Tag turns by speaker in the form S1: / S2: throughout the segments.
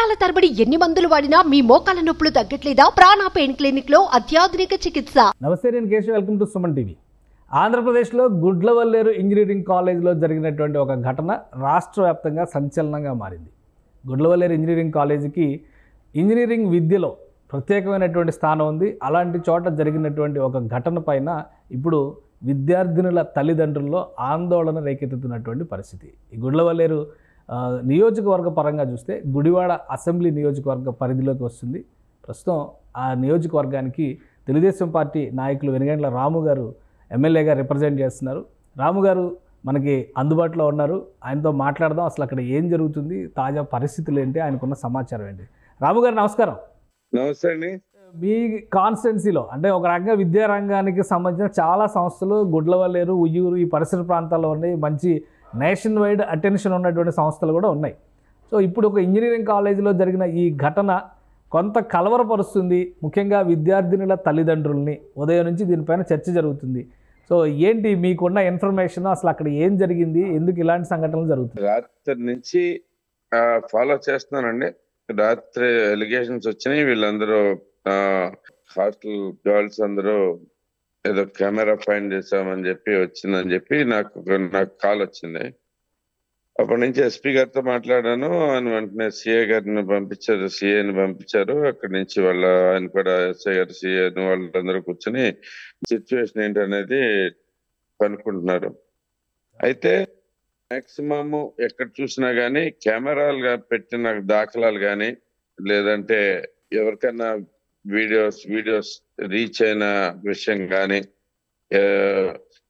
S1: సంవత్సరాల తరబడి ఎన్ని మందులు వాడినా మీ మోకాల నొప్పులు తగ్గట్లేదా? ప్రాణ పెయిన్ క్లినిక్ లో అత్యాధునిక చికిత్స.
S2: నమస్తే, నేను Keshav. Welcome to Suman TV. ఆంధ్రప్రదేశ్లో గుడ్లవల్లేరు ఇంజనీరింగ్ కాలేజ్లో జరిగినటువంటి ఒక ఘటన రాష్ట్ర వ్యాప్తంగా సంచలనంగా మారింది. గుడ్లవల్లేరు ఇంజనీరింగ్ కాలేజీకి ఇంజనీరింగ్ విద్యలో ప్రత్యేకమైనటువంటి స్థానం ఉంది. అలాంటి చోట జరిగినటువంటి ఒక ఘటన పైన ఇప్పుడు విద్యార్థినుల తల్లిదండ్రుల్లో ఆందోళన రేకెత్తుతున్నటువంటి పరిస్థితి. ఈ గుడ్లవల్లేరు నియోజకవర్గ పరంగా చూస్తే గుడివాడ అసెంబ్లీ నియోజకవర్గ పరిధిలోకి వస్తుంది. ప్రస్తుతం ఆ నియోజకవర్గానికి తెలుగుదేశం పార్టీ నాయకులు వెనుగండ్ల రాము గారు ఎమ్మెల్యేగా రిప్రజెంట్ చేస్తున్నారు. రాము గారు మనకి అందుబాటులో ఉన్నారు. ఆయనతో మాట్లాడదాం. అసలు అక్కడ ఏం జరుగుతుంది, తాజా పరిస్థితులు ఏంటి, ఆయనకున్న సమాచారం ఏంటి. రాము గారు నమస్కారం.
S3: నమస్తే అండి.
S2: మీ కాన్స్టిట్యున్సీలో అంటే ఒక రకంగా విద్యారంగానికి సంబంధించిన చాలా సంస్థలు గుడ్లవల్లేరు, ఉయ్యూరు ఈ పరిసర ప్రాంతాల్లో ఉన్నాయి. మంచి నేషన్ వైడ్ అటెన్షన్ ఉన్నటువంటి సంస్థలు కూడా ఉన్నాయి. సో ఇప్పుడు ఒక ఇంజనీరింగ్ కాలేజీలో జరిగిన ఈ ఘటన కొంత కలవరపరుస్తుంది, ముఖ్యంగా విద్యార్థినుల తల్లిదండ్రుల్ని. ఉదయం నుంచి దీనిపైన చర్చ జరుగుతుంది. సో ఏంటి మీకున్న ఇన్ఫర్మేషన్, అసలు అక్కడ ఏం జరిగింది, ఎందుకు ఇలాంటి సంఘటనలు జరుగుతుంది?
S3: రాత్రి నుంచి ఫాలో చేస్తున్నానండి. రాత్రి ఎలిగేషన్స్ వచ్చినాయి. వీళ్ళందరూ హాస్టల్ గర్ల్స్ అందరూ ఏదో కెమెరా ఫైండ్ చేసామని చెప్పి వచ్చిందని చెప్పి నాకు కాల్ వచ్చింది. అప్పటి నుంచి ఎస్పీ గారితో మాట్లాడాను. ఆయన వెంటనే సిఏ గారిని పంపించారు, సిఏని పంపించారు. అక్కడి నుంచి ఆయన కూడా ఎస్ఐ గారు, సిఏని వాళ్ళందరూ కూర్చొని సిచ్యువేషన్ ఏంటనేది కనుక్కుంటున్నారు. అయితే మాక్సిమం ఎక్కడ చూసినా గానీ కెమెరాలు పెట్టిన దాఖలాలు కానీ, లేదంటే ఎవరికైనా వీడియోస్ రీచ్ అయిన విషయం కానీ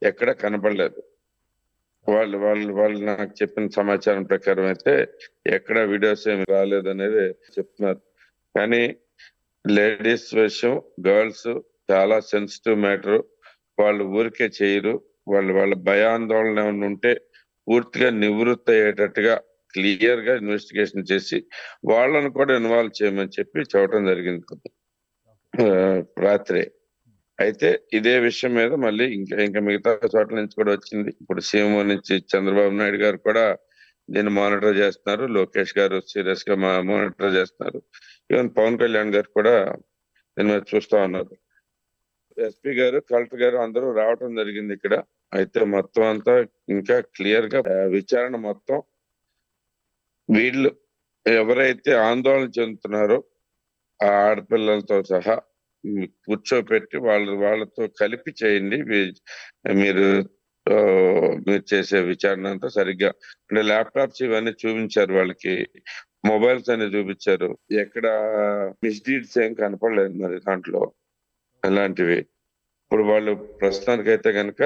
S3: ఎక్కడ కనపడలేదు. వాళ్ళు నాకు చెప్పిన సమాచారం ప్రకారం అయితే ఎక్కడ వీడియోస్ ఏమి రాలేదు అనేది చెప్తున్నారు. కానీ లేడీస్ విషయం, గర్ల్స్ చాలా సెన్సిటివ్ మ్యాటర్. వాళ్ళు ఊరికే చేయరు. వాళ్ళ భయాందోళన ఏమైనా ఉంటే పూర్తిగా నివృత్తి అయ్యేటట్టుగా క్లియర్ గా ఇన్వెస్టిగేషన్ చేసి వాళ్ళను కూడా ఇన్వాల్వ్ చేయమని చెప్పి చెప్పడం జరిగింది రాత్రి. అయితే ఇదే విషయం మీద మళ్ళీ ఇంకా మిగతా చోట్ల నుంచి కూడా వచ్చింది. ఇప్పుడు సీఎం నుంచి చంద్రబాబు నాయుడు గారు కూడా దీన్ని మానిటర్ చేస్తున్నారు. లోకేష్ గారు సీరియస్ గా మానిటర్ చేస్తున్నారు. ఈవెన్ పవన్ కళ్యాణ్ గారు కూడా దీని మీద చూస్తా ఉన్నారు. ఎస్పీ గారు, కలెక్టర్ గారు అందరూ రావటం జరిగింది ఇక్కడ. అయితే మొత్తం అంతా ఇంకా క్లియర్ గా విచారణ మొత్తం వీళ్ళు ఎవరైతే ఆందోళన చెందుతున్నారో ఆ ఆడపిల్లలతో సహా కూర్చోపెట్టి వాళ్ళతో కలిపి చేయండి. మీరు చేసే విచారణ అంతా సరిగ్గా అంటే ల్యాప్టాప్స్ ఇవన్నీ చూపించారు, వాళ్ళకి మొబైల్స్ అన్ని చూపించారు. ఎక్కడ మిస్డీడ్స్ ఏం కనపడలేదు మరి దాంట్లో అలాంటివి. ఇప్పుడు వాళ్ళు ప్రస్తుతానికైతే కనుక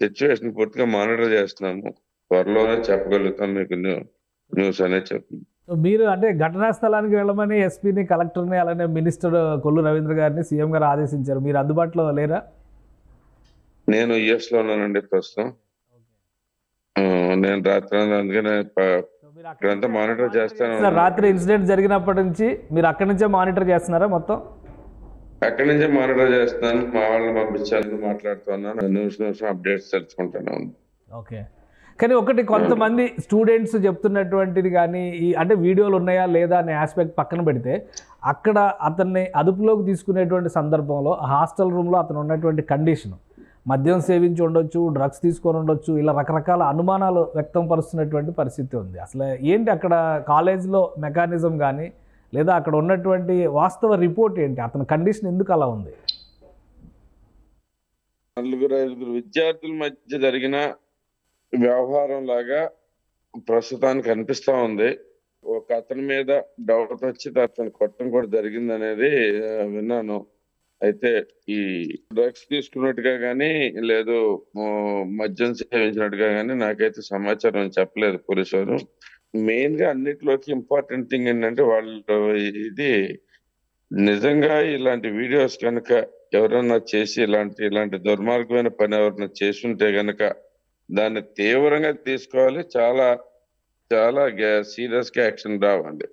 S3: సిచ్యువేషన్ పూర్తిగా మానిటర్ చేస్తున్నాము. త్వరలోనే చెప్పగలుగుతాం మీకు న్యూస్ అనేది చెప్తుంది.
S2: మీరు అంటే ఘటనా స్థలానికి వెళ్ళమని ఎస్పీని, కలెక్టర్ని, అలానే మినిస్టర్ కొల్లు రవీంద్ర గారిని సీఎం గారు ఆదేశించారు. మీరు అందుబాటులో లేరా?
S3: నేను యుఎస్ లో ఉన్నానండి ప్రస్తుతం. నేను రాత్రి అందుకనే ఇక్కడంతా మానిటర్ చేస్తాను.
S2: రాత్రి ఇన్సిడెంట్ జరిగినప్పటి నుంచి మీరు అక్కడి నుంచే మానిటర్ చేస్తున్నారా? మొత్తం
S3: అక్కడి నుంచే మానిటర్ చేస్తున్నాను. మా వాళ్ళని పంపించాలని మాట్లాడుతున్నాను. న్యూస్ అప్డేట్స్ తెలుసుకుంటాను.
S2: ఓకే. కానీ ఒకటి, కొంతమంది స్టూడెంట్స్ చెప్తున్నటువంటిది కానీ అంటే వీడియోలు ఉన్నాయా లేదా అనే ఆస్పెక్ట్ పక్కన పెడితే, అక్కడ అతన్ని అదుపులోకి తీసుకునేటువంటి సందర్భంలో హాస్టల్ రూమ్లో అతను ఉన్నటువంటి కండిషన్, మద్యం సేవించి ఉండొచ్చు, డ్రగ్స్ తీసుకొని ఉండొచ్చు, ఇలా రకరకాల అనుమానాలు వ్యక్తం పరుస్తున్నటువంటి పరిస్థితి ఉంది. అసలు ఏంటి అక్కడ కాలేజ్లో మెకానిజం కానీ, లేదా అక్కడ ఉన్నటువంటి వాస్తవ రిపోర్ట్ ఏంటి? అతని కండిషన్ ఎందుకు అలా ఉంది?
S3: 4-5 విద్యార్థుల మధ్య జరిగిన వ్యవహారం లాగా ప్రస్తుతానికి అనిపిస్తా ఉంది. ఒక అతని మీద డౌట్ వచ్చి అతను కొట్టడం కూడా జరిగింది అనేది విన్నాను. అయితే ఈ డ్రగ్స్ తీసుకున్నట్టుగా కానీ, లేదు మద్యం సేవించినట్టుగా కానీ నాకైతే సమాచారం చెప్పలేదు పోలీసు వారు. మెయిన్ గా అన్నిటిలోకి ఇంపార్టెంట్ థింగ్ ఏంటంటే, వాళ్ళు ఇది నిజంగా ఇలాంటి వీడియోస్ కనుక ఎవరన్నా చేసి ఇలాంటి దుర్మార్గమైన పని ఎవరన్నా చేస్తుంటే గనక దాన్ని తీవ్రంగా తీసుకోవాలి. చాలా చాలా సీరియస్ గా యాక్షన్ రావాలి.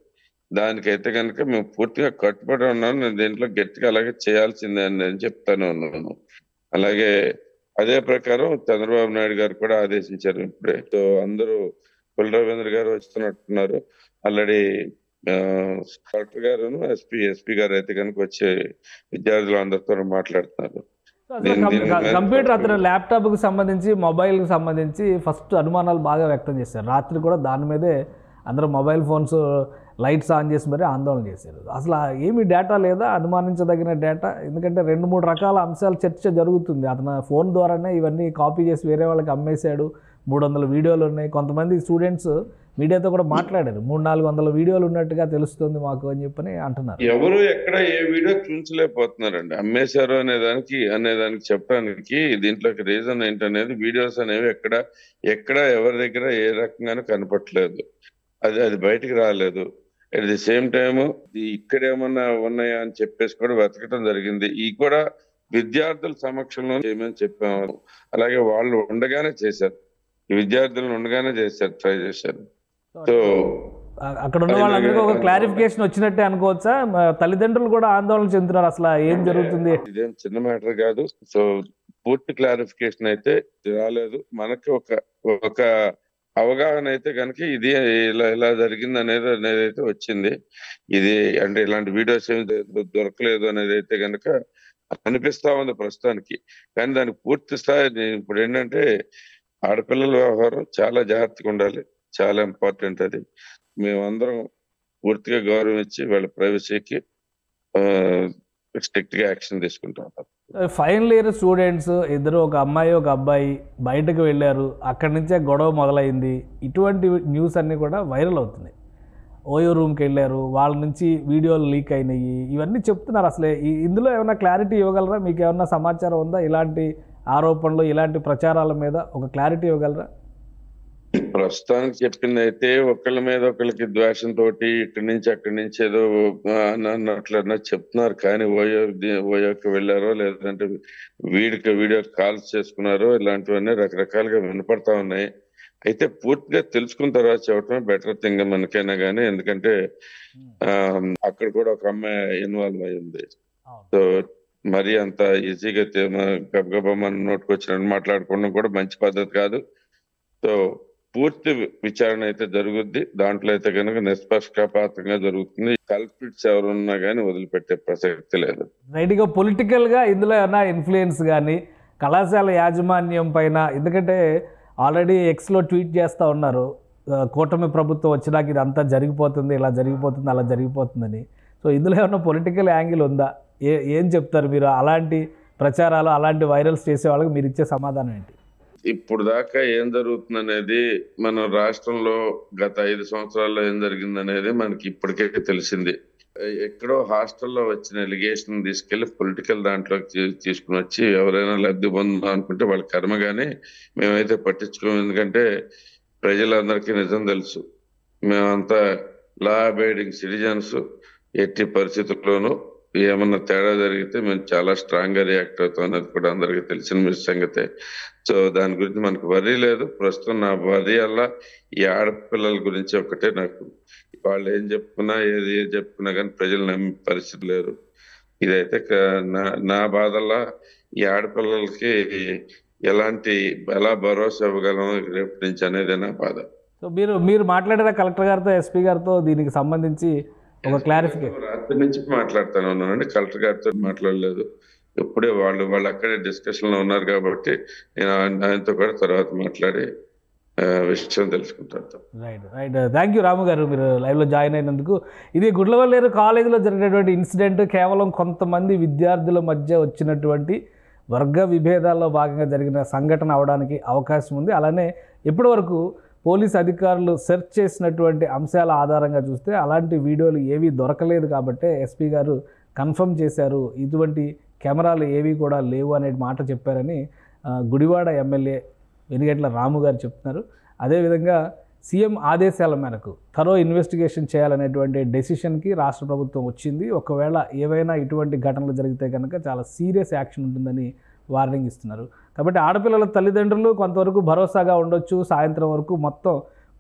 S3: దానికైతే కనుక మేము పూర్తిగా కట్టుబడి ఉన్నాను. నేను దీంట్లో గట్టిగా అలాగే చేయాల్సిందే అని నేను చెప్తాను ఉన్నాను. అలాగే అదే ప్రకారం చంద్రబాబు నాయుడు గారు కూడా ఆదేశించారు. ఇప్పుడే అందరూ కొల్లు రవీంద్ర గారు వస్తున్నట్టున్నారు. ఆల్రెడీ కలెక్టర్ గారును ఎస్పీ గారు అయితే కనుక వచ్చే విద్యార్థులు అందరితో మాట్లాడుతున్నారు.
S2: సో అసలు కంప్యూటర్ అతను ల్యాప్టాప్కి సంబంధించి మొబైల్కి సంబంధించి ఫస్ట్ అనుమానాలు బాగా వ్యక్తం చేశారు. రాత్రి కూడా దాని మీదే అందరూ మొబైల్ ఫోన్స్ లైట్స్ ఆన్ చేసి మరీ ఆందోళన చేశారు. అసలు ఏమీ డేటా లేదా, అనుమానించదగిన డేటా? ఎందుకంటే 2-3 రకాల అంశాలు చర్చ జరుగుతుంది. అతను ఫోన్ ద్వారానే ఇవన్నీ కాపీ చేసి వేరే వాళ్ళకి అమ్మేశాడు, 300 వీడియోలు ఉన్నాయి. కొంతమంది స్టూడెంట్స్ మీడియాతో కూడా మాట్లాడారు, 300-400 వీడియోలు ఉన్నట్టుగా తెలుస్తుంది మాకు అని చెప్పని అంటున్నారు.
S3: ఎవరు ఎక్కడ ఏ వీడియో చూపించలేకపోతున్నారండి. అమ్మేశారు అనేదానికి చెప్పడానికి దీంట్లోకి రీజన్ ఏంటనేది వీడియోస్ అనేవి ఎక్కడ ఎవరి దగ్గర ఏ రకంగానూ కనపట్లేదు. అది బయటికి రాలేదు. అట్ ది సేమ్ టైమ్ ఇక్కడ ఏమన్నా ఉన్నాయా అని చెప్పేసి కూడా వెతకడం జరిగింది. ఈ కూడా విద్యార్థుల సమక్షంలో ఏమని చెప్పాము, అలాగే వాళ్ళు ఉండగానే చేశారు, ఈ విద్యార్థులను ఉండగానే చేశారు, ట్రై చేశారు. సో
S2: అక్కడ ఉన్న వాళ్ళందరికీ ఒక క్లారిఫికేషన్ వచ్చినట్టే అనుకోవచ్చా? తల్లిదండ్రులు కూడా ఆందోళన చెందుతున్నారు, అసలు ఏం జరుగుతుంది?
S3: ఇదేం చిన్న మ్యాటర్ కాదు. సో పూర్తి క్లారిఫికేషన్ అయితే రాలేదు. మనకి ఒక అవగాహన అయితే కనుక ఇది ఇలా జరిగింది అనేది అయితే వచ్చింది. ఇది అంటే ఇలాంటి వీడియోస్ ఏమి దొరకలేదు అనేది అయితే కనుక అనిపిస్తా ఉంది ప్రస్తుతానికి. కానీ దానికి పూర్తి స్థాయి ఇప్పుడు ఏంటంటే ఆడపిల్లల వ్యవహారం చాలా జాగ్రత్తగా ఉండాలి, చాలా ఇంపార్టెంట్. అది మేమందరం పూర్తిగా గౌరవం ఇచ్చి వాళ్ళ ప్రైవసీకి స్ట్రిక్ట్ గా యాక్షన్ తీసుకుంటాం.
S2: ఫైనల్ ఇయర్ స్టూడెంట్స్ ఇద్దరు, ఒక అమ్మాయి ఒక అబ్బాయి బయటకు వెళ్ళారు, అక్కడి నుంచే గొడవ మొదలైంది. ఇటువంటి న్యూస్ అన్నీ కూడా వైరల్ అవుతున్నాయి. ఓయో రూమ్కి వెళ్ళారు, వాళ్ళ నుంచి వీడియోలు లీక్ అయినాయి, ఇవన్నీ చెప్తున్నారు. అసలే ఇందులో ఏమైనా క్లారిటీ ఇవ్వగలరా? మీకు ఏమన్నా సమాచారం ఉందా? ఇలాంటి ఆరోపణలు, ఇలాంటి ప్రచారాల మీద ఒక క్లారిటీ ఇవ్వగలరా?
S3: ప్రస్తుతానికి చెప్పింది అయితే ఒకళ్ళ మీద ఒకళ్ళకి ద్వేషంతో ఇక్కడి నుంచి అక్కడి నుంచి ఏదో అన్నట్లన్నా చెప్తున్నారు. కానీ ఓయోకి వెళ్ళారో లేదంటే వీడియో కాల్స్ చేసుకున్నారో ఇలాంటివన్నీ రకరకాలుగా వినపడతా ఉన్నాయి. అయితే పూర్తిగా తెలుసుకున్న తర్వాత చెప్పడమే బెటర్ థింగ్ మనకైనా కానీ. ఎందుకంటే అక్కడ కూడా ఒక అమ్మాయి ఇన్వాల్వ్ అయి ఉంది. సో మరీ అంత ఈజీగా గబగబా మన నోటికి వచ్చినట్టు మాట్లాడుకోవడం కూడా మంచి పద్ధతి కాదు. సో పూర్తి విచారణ అయితే జరుగుద్ది. దాంట్లో అయితే కనుక నిష్పక్షపాతంగా జరుగుతుంది. కల్పిట్స్ ఎవరున్నా కానీ వదిలిపెట్టే ప్రసక్తి లేదు.
S2: రైట్గా పొలిటికల్గా ఇందులో ఏమైనా ఇన్ఫ్లుయెన్స్ కానీ కళాశాల యాజమాన్యం పైన, ఎందుకంటే ఆల్రెడీ ఎక్స్లో ట్వీట్ చేస్తూ ఉన్నారు, కూటమి ప్రభుత్వం వచ్చినాక ఇది అంతా జరిగిపోతుంది, ఇలా జరిగిపోతుంది, అలా జరిగిపోతుందని. సో ఇందులో ఏమైనా పొలిటికల్ యాంగిల్ ఉందా? ఏం చెప్తారు మీరు? అలాంటి ప్రచారాలు, అలాంటి వైరల్స్ చేసే వాళ్ళకి మీరు ఇచ్చే సమాధానం ఏంటి?
S3: ఇప్పుడు దాకా ఏం జరుగుతుంది అనేది మన రాష్ట్రంలో గత 5 సంవత్సరాల్లో ఏం జరిగింది అనేది మనకి ఇప్పటికే తెలిసింది. ఎక్కడో హాస్టల్లో వచ్చిన ఎలిగేషన్ తీసుకెళ్లి పొలిటికల్ దాంట్లోకి తీసుకుని వచ్చి ఎవరైనా లబ్ధి పొందాం అనుకుంటే వాళ్ళ కర్మగానే మేమైతే పట్టించుకోము. ఎందుకంటే ప్రజలందరికీ నిజం తెలుసు, మేమంతా లా అబైడింగ్ సిటిజన్స్. ఎట్టి పరిస్థితుల్లోనూ ఏమన్నా తేడా జరిగితే మేము చాలా స్ట్రాంగ్ గా రియాక్ట్ అవుతాం అనేది కూడా అందరికీ తెలిసిన సంగతే. సో దాని గురించి మనకు వరీ లేదు. ప్రస్తుతం నా వరీ అలా ఈ ఆడపిల్లల గురించి ఒకటే. నాకు వాళ్ళు ఏం చెప్పుకున్నా ఏది చెప్పుకున్నా కానీ ప్రజలు నమ్మే పరిస్థితి లేరు. ఇదైతే నా బాధల్లా ఈ ఆడపిల్లలకి ఎలా భరోసా ఇవ్వగలం రేపు నుంచి అనేది నా బాధ.
S2: సో మీరు మాట్లాడారా కలెక్టర్ గారితో, ఎస్పీ గారితో దీనికి సంబంధించి ఒక క్లారిఫికేషన్?
S3: రాత్రి నుంచి మాట్లాడుతాను ఉన్నానండి, కలెక్టర్ గారితో మాట్లాడలేదు. ఎప్పుడే వాళ్ళు అక్కడే డిస్కషన్ లో ఉన్నారు కాబట్టి నేను ఆయనతో కూడా తర్వాత మాట్లాడి విషయం తెలుసుకుంటాను.
S2: రైట్. థ్యాంక్ యూ రాము గారు, మీరు లైవ్లో జాయిన్ అయినందుకు. ఇది గుడ్లవల్లేరు కాలేజీలో జరిగినటువంటి ఇన్సిడెంట్ కేవలం కొంతమంది విద్యార్థుల మధ్య వచ్చినటువంటి వర్గ విభేదాల్లో భాగంగా జరిగిన సంఘటన అవడానికి అవకాశం ఉంది. అలానే ఇప్పటి వరకు పోలీస్ అధికారులు సెర్చ్ చేసినటువంటి అంశాల ఆధారంగా చూస్తే అలాంటి వీడియోలు ఏవీ దొరకలేదు కాబట్టి ఎస్పీ గారు కన్ఫర్మ్ చేశారు, ఇటువంటి కెమెరాలు ఏవి కూడా లేవు అనే మాట చెప్పారని గుడివాడ ఎమ్మెల్యే వెనిగంట్ల రాము గారు చెప్తున్నారు. అదేవిధంగా సీఎం ఆదేశాల మేరకు థరో ఇన్వెస్టిగేషన్ చేయాలనేటువంటి డెసిషన్కి రాష్ట్ర ప్రభుత్వం వచ్చింది. ఒకవేళ ఏవైనా ఇటువంటి ఘటనలు జరిగితే కనుక చాలా సీరియస్ యాక్షన్ ఉంటుందని వార్నింగ్ ఇస్తున్నారు. కాబట్టి ఆడపిల్లల తల్లిదండ్రులు కొంతవరకు భరోసాగా ఉండొచ్చు. సాయంత్రం వరకు మొత్తం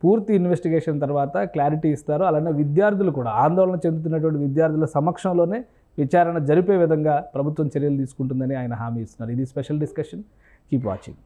S2: పూర్తి ఇన్వెస్టిగేషన్ తర్వాత క్లారిటీ ఇస్తారు. అలానే విద్యార్థులు కూడా, ఆందోళన చెందుతున్నటువంటి విద్యార్థుల సమక్షంలోనే విచారణ జరిపే విధంగా ప్రభుత్వం చర్యలు తీసుకుంటుందని ఆయన హామీ ఇస్తున్నారు. ఇది స్పెషల్ డిస్కషన్. Keep watching.